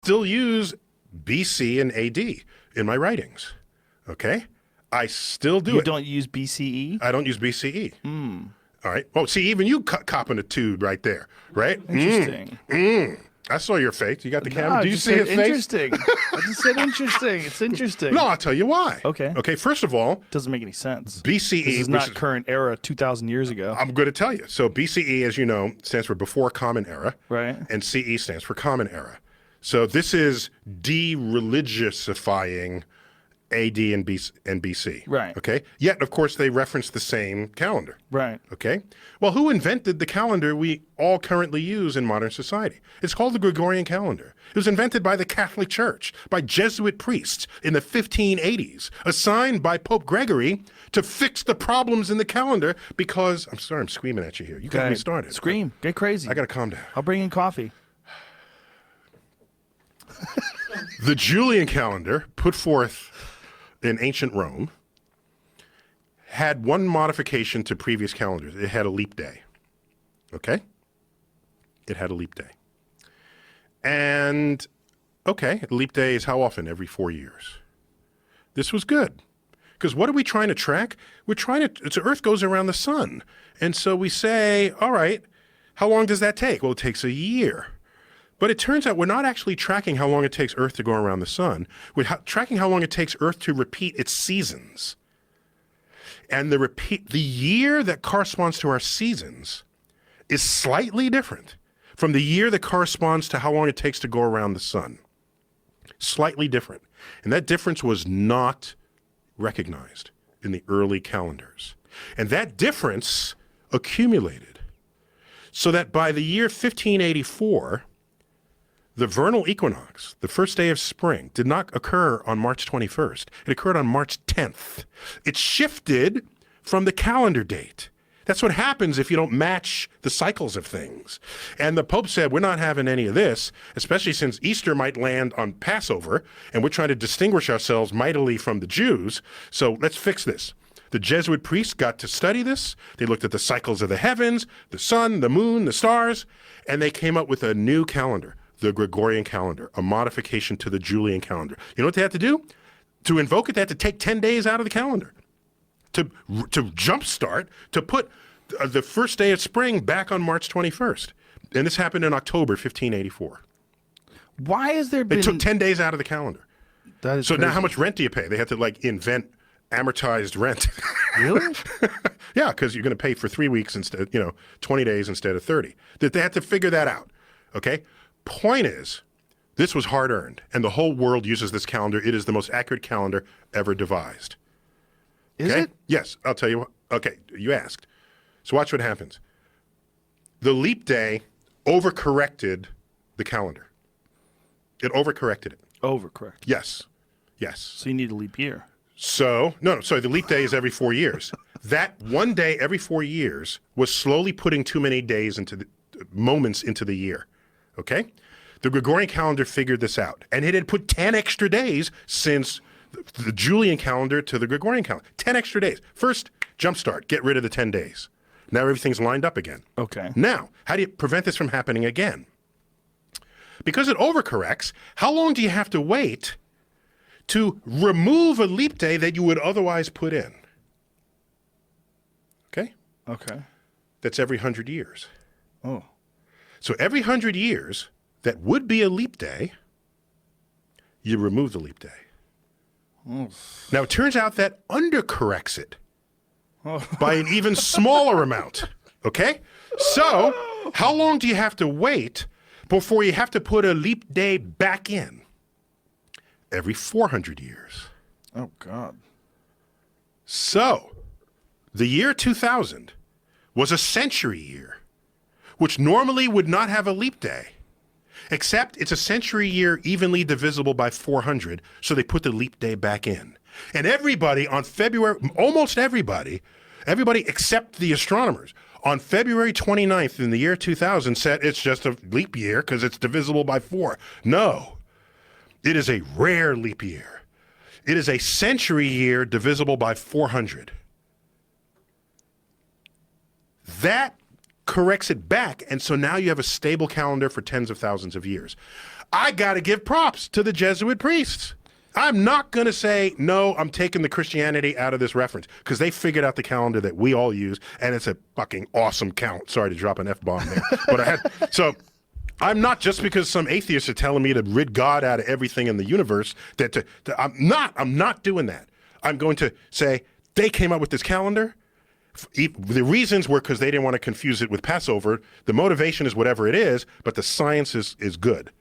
still use BC and AD in my writings. Okay? I still do it. You don't use BCE? I don't use BCE. All right. Oh, see, even you copping a tube right there, right? Interesting. I saw your face. You got the camera. No, Do you see his face? interesting. I just said interesting. It's interesting. No, I'll tell you why. Okay. Okay, first of all, Doesn't make any sense. BCE. This is not current era 2,000 years ago. I'm going to tell you. So BCE, as you know, stands for Before Common Era. Right. And CE stands for Common Era. So this is de-religiousifying AD and BC. Right. Okay? Yet, of course, they reference the same calendar. Right. Okay? Well, who invented the calendar we all currently use in modern society? It's called the Gregorian calendar. It was invented by the Catholic Church, by Jesuit priests in the 1580s, assigned by Pope Gregory to fix the problems in the calendar because, I'm sorry, I'm screaming at you here. You got me started. Scream. Get crazy. I got to calm down. I'll bring in coffee. The Julian calendar, put forth in ancient Rome, had one modification to previous calendars. It had a leap day. Okay? It had a leap day. And, okay, a leap day is how often? Every 4 years. This was good. Because what are we trying to track? We're trying to, the Earth goes around the sun. And so we say, all right, how long does that take? Well, it takes a year. But it turns out we're not actually tracking how long it takes Earth to go around the sun. We're tracking how long it takes Earth to repeat its seasons. And the year that corresponds to our seasons is slightly different from the year that corresponds to how long it takes to go around the sun. Slightly different. And that difference was not recognized in the early calendars. And that difference accumulated so that by the year 1584, the vernal equinox, the first day of spring, did not occur on March 21st. It occurred on March 10th. It shifted from the calendar date. That's what happens if you don't match the cycles of things. And the Pope said, we're not having any of this, especially since Easter might land on Passover, and we're trying to distinguish ourselves mightily from the Jews. So let's fix this. The Jesuit priests got to study this. They looked at the cycles of the heavens, the sun, the moon, the stars, and they came up with a new calendar. The Gregorian calendar, a modification to the Julian calendar. You know what they had to do? To invoke it, they had to take 10 days out of the calendar. To jumpstart, to put the first day of spring back on March 21st. And this happened in October 1584. Why has there They been... took 10 days out of the calendar. That is So crazy. now how much rent do you pay? They had to invent amortized rent. Really? Yeah, because you're going to pay for 3 weeks instead, 20 days instead of 30. They had to figure that out, okay? Point is, this was hard-earned, and the whole world uses this calendar. It is the most accurate calendar ever devised. Is Okay? it? Yes, I'll tell you what. Okay, you asked. So watch what happens. The leap day overcorrected the calendar. It overcorrected it. Overcorrect. Yes. Yes. So you need a leap year. So, no, sorry, the leap day is every 4 years. That one day every 4 years was slowly putting too many days moments into the year. Okay? The Gregorian calendar figured this out, and it had put 10 extra days since the Julian calendar to the Gregorian calendar. 10 extra days. First, jumpstart, get rid of the 10 days. Now everything's lined up again. Okay. Now, how do you prevent this from happening again? Because it overcorrects, how long do you have to wait to remove a leap day that you would otherwise put in? Okay? Okay. That's every 100 years. Oh. So every 100 years, that would be a leap day, you remove the leap day. Oh. Now, it turns out that undercorrects it by an even smaller amount, okay? So how long do you have to wait before you have to put a leap day back in? Every 400 years. Oh, God. So the year 2000 was a century year, which normally would not have a leap day, except it's a century year evenly divisible by 400, so they put the leap day back in. And everybody on almost everybody except the astronomers, on February 29th in the year 2000 said it's just a leap year because it's divisible by 4. No, it is a rare leap year. It is a century year divisible by 400. That corrects it back, and so now you have a stable calendar for tens of thousands of years. I got to give props to the Jesuit priests. I'm not going to say, no, I'm taking the Christianity out of this reference, because they figured out the calendar that we all use, and it's a fucking awesome count. Sorry to drop an F-bomb there. But so I'm not, just because some atheists are telling me to rid God out of everything in the universe, I'm not doing that. I'm going to say, they came up with this calendar. The reasons were because they didn't want to confuse it with Passover. The motivation is whatever it is, but the science is good.